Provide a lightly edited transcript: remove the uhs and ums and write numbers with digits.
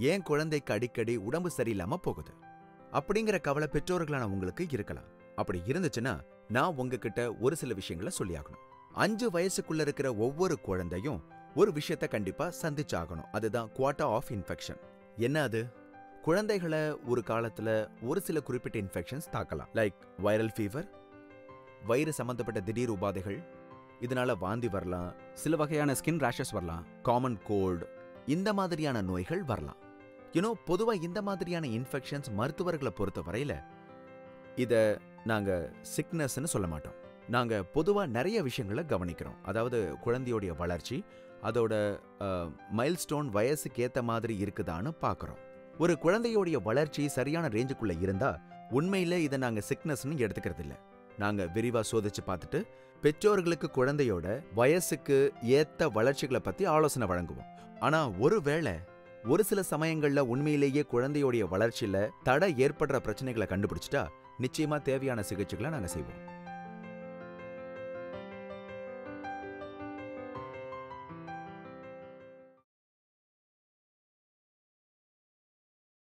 ஏன் குழந்தைக்கு அடிக்கடி உடம்பு சரியில்லாம போகுது அப்படிங்கிற கவலை பெற்றோர்களான உங்களுக்கு இருக்கலாம். அப்படி இருந்துச்சுன்னா நான் உங்ககிட்ட ஒரு சில விஷயங்களை சொல்லியாகணும். 5 வயசுக்குள்ள இருக்கிற ஒவ்வொரு குழந்தையும் ஒரு விஷயத்த கண்டிப்பா சந்திச்சாகணும். அதுதான் குவார்ட்டர் ஆஃப் இன்ஃபெக்ஷன். என்ன அது? குழந்தைகளை ஒரு காலத்துல ஒரு சில குறிப்பிட்ட இன்ஃபெக்ஷன்ஸ் தாக்கலாம். லைக் வைரல் ஃபீவர், வயிறு சம்பந்தப்பட்ட திடீர் உபாதைகள், இதனால வாந்தி வரலாம், சில வகையான ஸ்கின் ரேஷஸ் வரலாம், காமன் கோல்டு, இந்த மாதிரியான நோய்கள் வரலாம். பொதுவா இந்த மாதிரியான இன்ஃபெக்ஷன்ஸ் மருத்துவர்களை பொறுத்த வரையில இத நாங்க சிக்னஸ்ன்னு சொல்ல மாட்டோம். நாங்க பொதுவா நிறைய விஷயங்களை கவனிக்கிறோம். அதாவது குழந்தையோடைய வளர்ச்சி, அதோட மைல்ஸ்டோன் வயசுக்கு ஏத்த மாதிரி இருக்குதான்னு பார்க்கறோம். ஒரு குழந்தையோடைய வளர்ச்சி சரியான ரேஞ்சுக்குள்ள இருந்தா உண்மையில இதை நாங்க சிக்னஸ்ன்னு எடுத்துக்கிறது இல்ல. நாங்க விரிவா சோதிச்சு பார்த்துட்டு பெற்றோர்களுக்கு குழந்தையோட வயசுக்கு ஏத்த வளர்ச்சிகளை பத்தி ஆலோசனை வழங்குவோம். ஆனா ஒருவேளை ஒரு சில சமயங்கள்ல உண்மையிலேயே குழந்தையோடைய வளர்ச்சியில தடை ஏற்படுற பிரச்சனைகளை கண்டுபிடிச்சிட்டா நிச்சயமா தேவையான சிகிச்சைகளை நாங்க செய்வோம்.